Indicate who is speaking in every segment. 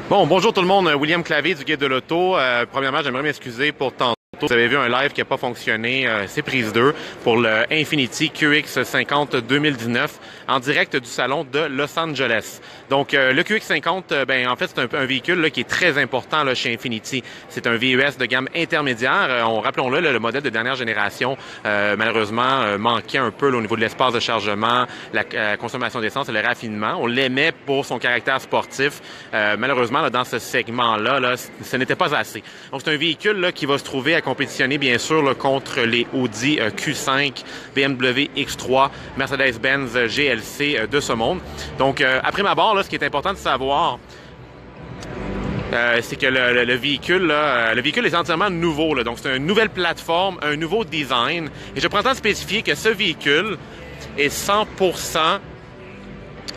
Speaker 1: Bon, bonjour tout le monde, William Clavier du Guide de l'Auto. Premièrement, j'aimerais m'excuser pour tantôt. Vous avez vu un live qui n'a pas fonctionné, c'est prise 2, pour le Infiniti QX50 2019 en direct du salon de Los Angeles. Donc, le QX50, en fait, c'est un véhicule là, qui est très important là, chez Infiniti. C'est un VUS de gamme intermédiaire. Rappelons-le, le modèle de dernière génération, malheureusement, manquait un peu là, au niveau de l'espace de chargement, la consommation d'essence et le raffinement. On l'aimait pour son caractère sportif. Malheureusement, là, dans ce segment-là, là, ce n'était pas assez. Donc, c'est un véhicule là, qui va se trouver à compétitionner, bien sûr, là, contre les Audi Q5, BMW X3, Mercedes-Benz GLC de ce monde. Donc, après ma barre, là, ce qui est important de savoir, c'est que le véhicule, là, le véhicule est entièrement nouveau. Là, donc, c'est une nouvelle plateforme, un nouveau design. Et je prends le temps de spécifier que ce véhicule est 100%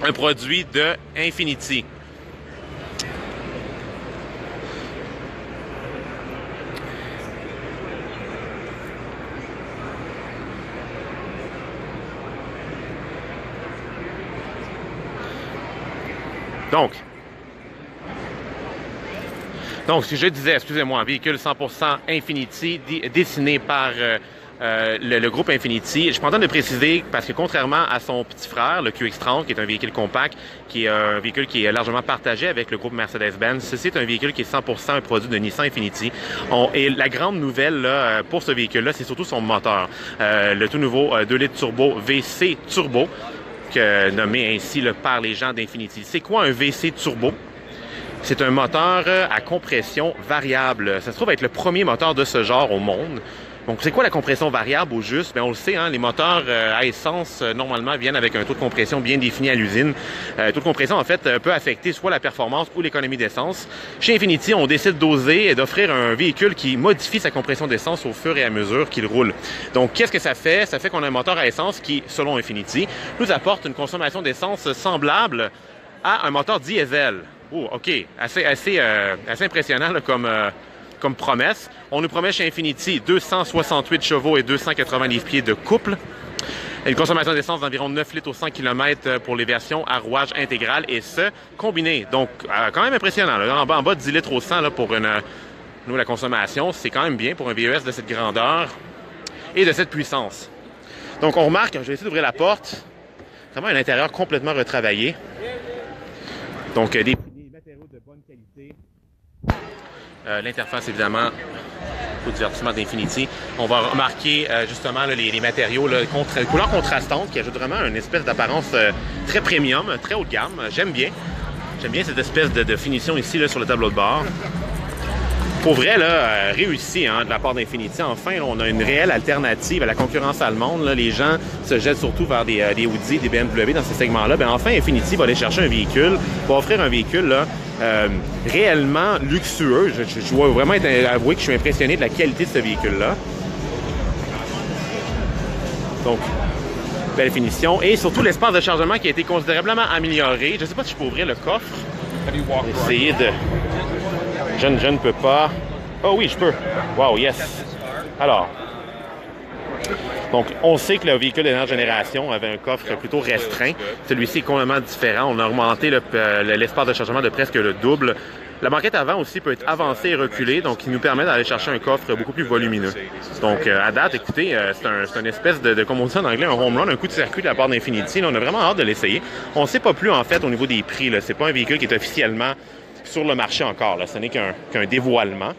Speaker 1: un produit de Infiniti. Donc, ce que je disais, excusez-moi, un véhicule 100% Infiniti, dessiné par le groupe Infiniti. Je prends le temps de préciser parce que contrairement à son petit frère, le QX30, qui est un véhicule compact, qui est un véhicule qui est largement partagé avec le groupe Mercedes-Benz, ceci est un véhicule qui est 100% un produit de Nissan Infiniti. Et la grande nouvelle là, pour ce véhicule-là, c'est surtout son moteur. Le tout nouveau 2 litres turbo VC Turbo, nommé ainsi là, par les gens d'Infiniti. C'est quoi un VC Turbo? C'est un moteur à compression variable. Ça se trouve être le premier moteur de ce genre au monde. Donc, c'est quoi la compression variable au juste? Bien, on le sait, hein, les moteurs à essence, normalement, viennent avec un taux de compression bien défini à l'usine. Le taux de compression, en fait, peut affecter soit la performance ou l'économie d'essence. Chez Infiniti, on décide d'oser et d'offrir un véhicule qui modifie sa compression d'essence au fur et à mesure qu'il roule. Donc, qu'est-ce que ça fait? Ça fait qu'on a un moteur à essence qui, selon Infiniti, nous apporte une consommation d'essence semblable à un moteur diesel. Oh, OK. Assez impressionnant là, comme promesse. On nous promet chez Infiniti 268 chevaux et 280 livres-pieds de couple. Une consommation d'essence d'environ 9 litres au 100 km pour les versions à rouage intégral et ce, combiné. Donc, quand même impressionnant. Là. En bas de 10 litres au 100 là, pour nous, la consommation, c'est quand même bien pour un VUS de cette grandeur et de cette puissance. Donc, on remarque, je vais essayer d'ouvrir la porte, vraiment un intérieur complètement retravaillé. Donc, des matériaux de bonne qualité. L'interface, évidemment, au divertissement d'Infiniti. On va remarquer justement là, les matériaux, là, couleurs contrastantes qui ajoutent vraiment une espèce d'apparence très premium, très haut de gamme. J'aime bien cette espèce de finition ici là, sur le tableau de bord. Pour vrai, là, réussi hein, de la part d'Infiniti. Enfin, là, on a une réelle alternative à la concurrence allemande. Là. Les gens se jettent surtout vers des Audi, des BMW dans ces segments-là. Bien, enfin, Infiniti va aller chercher un véhicule, va offrir un véhicule là, réellement luxueux. Je dois vraiment avouer que je suis impressionné de la qualité de ce véhicule-là. Donc, belle finition. Et surtout, l'espace de chargement qui a été considérablement amélioré. Je ne sais pas si je peux ouvrir le coffre. Essayer de... Je ne peux pas. Oh oui, je peux. Wow, yes. Alors, donc, on sait que le véhicule de dernière génération avait un coffre plutôt restreint. Celui-ci est complètement différent. On a augmenté l'espace de chargement de presque le double. La banquette avant aussi peut être avancée et reculée, donc qui nous permet d'aller chercher un coffre beaucoup plus volumineux. Donc, à date, écoutez, c'est une espèce de, comme on dit en anglais, un home run, un coup de circuit de la part d'Infiniti. On a vraiment hâte de l'essayer. On ne sait pas plus, en fait, au niveau des prix. C'est pas un véhicule qui est officiellement sur le marché encore. Là. Ce n'est qu'un dévoilement.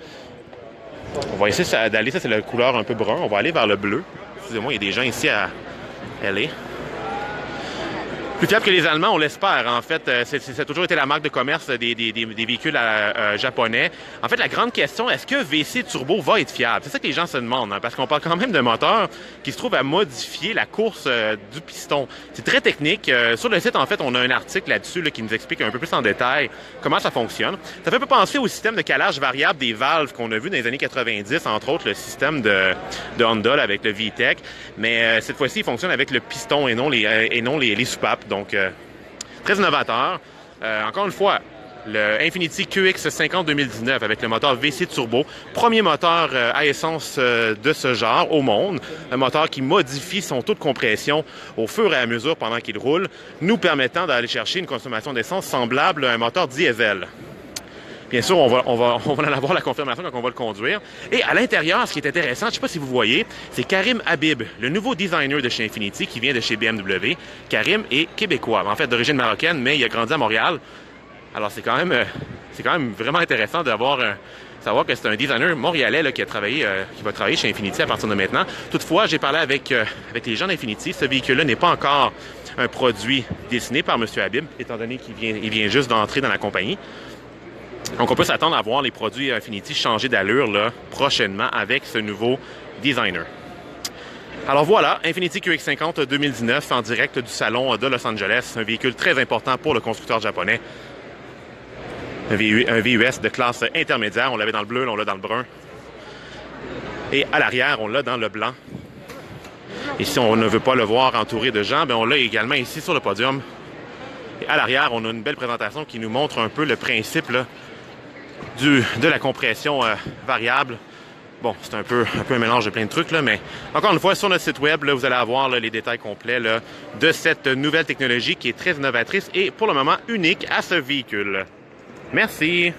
Speaker 1: On va essayer d'aller, ça c'est la couleur un peu brun. On va aller vers le bleu. Excusez-moi, il y a des gens ici à LA. Plus fiable que les Allemands, on l'espère. En fait, ça a toujours été la marque de commerce des véhicules japonais. En fait, la grande question, est-ce que VC Turbo va être fiable? C'est ça que les gens se demandent, hein, parce qu'on parle quand même d'un moteur qui se trouve à modifier la course du piston. C'est très technique. Sur le site, en fait, on a un article là-dessus là, qui nous explique un peu plus en détail comment ça fonctionne. Ça fait un peu penser au système de calage variable des valves qu'on a vu dans les années 90, entre autres le système de Honda là, avec le VTEC. Mais cette fois-ci, il fonctionne avec le piston et non les soupapes. Donc, très innovateur. Encore une fois, le Infiniti QX50 2019 avec le moteur VC Turbo, premier moteur à essence de ce genre au monde, un moteur qui modifie son taux de compression au fur et à mesure pendant qu'il roule, nous permettant d'aller chercher une consommation d'essence semblable à un moteur diesel. Bien sûr, on va en avoir la confirmation quand on va le conduire. Et à l'intérieur, ce qui est intéressant, je ne sais pas si vous voyez, c'est Karim Habib, le nouveau designer de chez Infiniti qui vient de chez BMW. Karim est québécois, en fait d'origine marocaine, mais il a grandi à Montréal. Alors c'est quand même vraiment intéressant d'avoir savoir que c'est un designer montréalais là, qui va travailler chez Infiniti à partir de maintenant. Toutefois, j'ai parlé avec les gens d'Infiniti. Ce véhicule-là n'est pas encore un produit dessiné par M. Habib, étant donné qu'il vient juste d'entrer dans la compagnie. Donc, on peut s'attendre à voir les produits Infiniti changer d'allure là, prochainement avec ce nouveau designer. Alors voilà, Infiniti QX50 2019 en direct du salon de Los Angeles. Un véhicule très important pour le constructeur japonais. Un VUS de classe intermédiaire. On l'avait dans le bleu, là, on l'a dans le brun. Et à l'arrière, on l'a dans le blanc. Et si on ne veut pas le voir entouré de gens, bien, on l'a également ici sur le podium. Et à l'arrière, on a une belle présentation qui nous montre un peu le principe là, de la compression variable. Bon, c'est un peu un mélange de plein de trucs, là, mais encore une fois, sur notre site web, là, vous allez avoir là, les détails complets là, de cette nouvelle technologie qui est très innovatrice et pour le moment unique à ce véhicule. Merci!